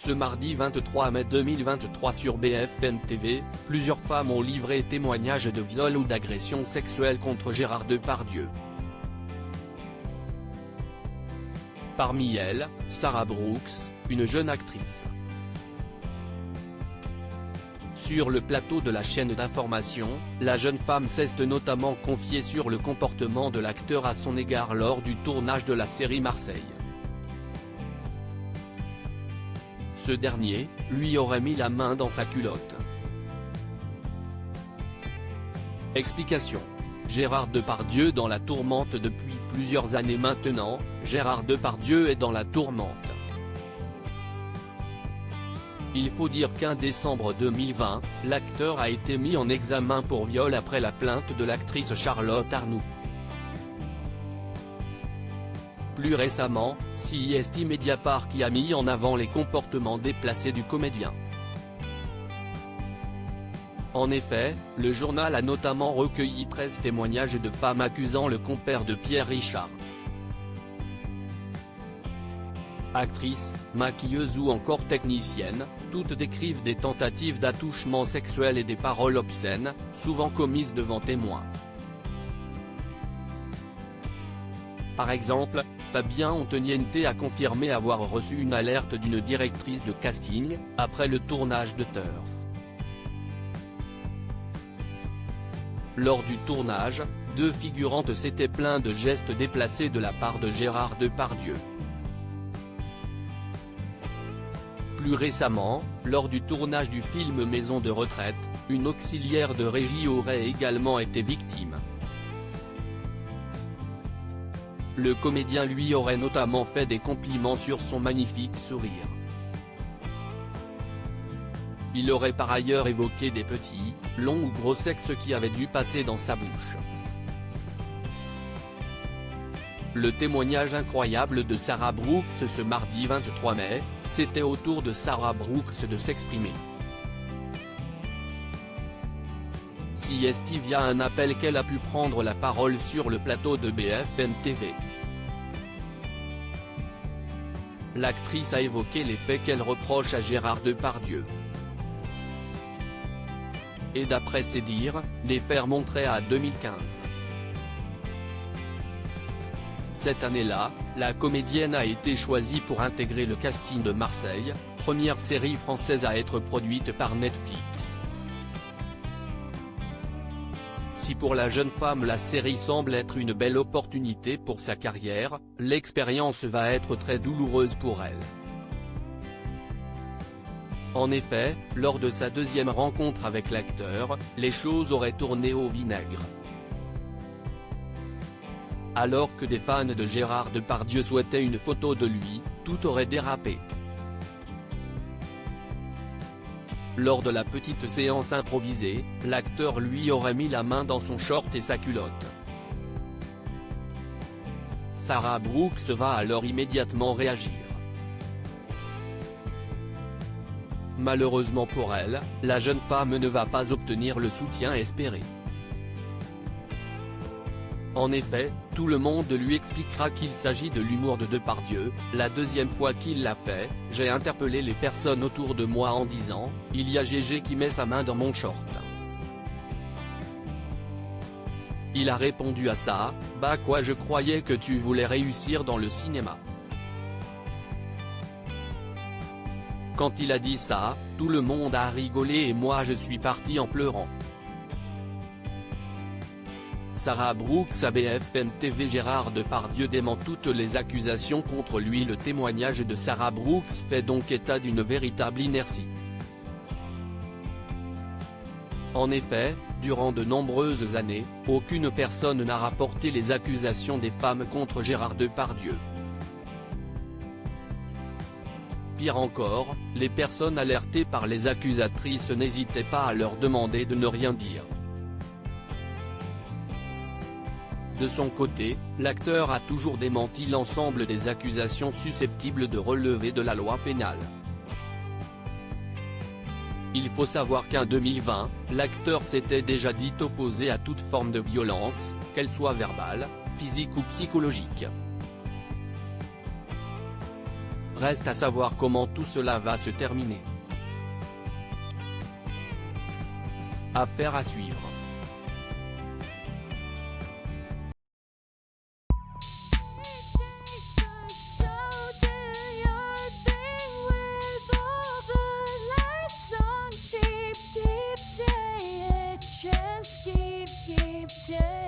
Ce mardi 23 mai 2023 sur BFM TV, plusieurs femmes ont livré témoignage de viol ou d'agression sexuelle contre Gérard Depardieu. Parmi elles, Sarah Brooks, une jeune actrice. Sur le plateau de la chaîne d'information, la jeune femme s'est notamment confiée sur le comportement de l'acteur à son égard lors du tournage de la série Marseille. Ce dernier, lui aurait mis la main dans sa culotte. Explication. Gérard Depardieu dans la tourmente depuis plusieurs années maintenant. Gérard Depardieu est dans la tourmente. Il faut dire qu'en décembre 2020, l'acteur a été mis en examen pour viol après la plainte de l'actrice Charlotte Arnoux. Plus récemment, CIST Mediapart qui a mis en avant les comportements déplacés du comédien. En effet, le journal a notamment recueilli 13 témoignages de femmes accusant le compère de Pierre Richard. Actrices, maquilleuses ou encore techniciennes, toutes décrivent des tentatives d'attouchement sexuel et des paroles obscènes, souvent commises devant témoins. Par exemple, Fabien Antoniente a confirmé avoir reçu une alerte d'une directrice de casting, après le tournage de Turf. Lors du tournage, deux figurantes s'étaient plaintes de gestes déplacés de la part de Gérard Depardieu. Plus récemment, lors du tournage du film Maison de retraite, une auxiliaire de régie aurait également été victime. Le comédien lui aurait notamment fait des compliments sur son magnifique sourire. Il aurait par ailleurs évoqué des petits, longs ou gros sexes qui avaient dû passer dans sa bouche. Le témoignage incroyable de Sarah Brooks ce mardi 23 mai, c'était au tour de Sarah Brooks de s'exprimer. CIST via un appel qu'elle a pu prendre la parole sur le plateau de BFM TV. L'actrice a évoqué les faits qu'elle reproche à Gérard Depardieu. Et d'après ses dires, les faits remonteraient à 2015. Cette année-là, la comédienne a été choisie pour intégrer le casting de Marseille, première série française à être produite par Netflix. Si pour la jeune femme la série semble être une belle opportunité pour sa carrière, l'expérience va être très douloureuse pour elle. En effet, lors de sa deuxième rencontre avec l'acteur, les choses auraient tourné au vinaigre. Alors que des fans de Gérard Depardieu souhaitaient une photo de lui, tout aurait dérapé. Lors de la petite séance improvisée, l'acteur lui aurait mis la main dans son short et sa culotte. Sarah Brooks va alors immédiatement réagir. Malheureusement pour elle, la jeune femme ne va pas obtenir le soutien espéré. En effet, tout le monde lui expliquera qu'il s'agit de l'humour de Depardieu. La deuxième fois qu'il l'a fait, j'ai interpellé les personnes autour de moi en disant « Il y a Gégé qui met sa main dans mon short ». Il a répondu à ça « Bah quoi, je croyais que tu voulais réussir dans le cinéma ». Quand il a dit ça, tout le monde a rigolé et moi je suis parti en pleurant. Sarah Brooks à BFM TV. Gérard Depardieu dément toutes les accusations contre lui. Le témoignage de Sarah Brooks fait donc état d'une véritable inertie. En effet, durant de nombreuses années, aucune personne n'a rapporté les accusations des femmes contre Gérard Depardieu. Pire encore, les personnes alertées par les accusatrices n'hésitaient pas à leur demander de ne rien dire. De son côté, l'acteur a toujours démenti l'ensemble des accusations susceptibles de relever de la loi pénale. Il faut savoir qu'en 2020, l'acteur s'était déjà dit opposé à toute forme de violence, qu'elle soit verbale, physique ou psychologique. Reste à savoir comment tout cela va se terminer. Affaire à suivre. Keep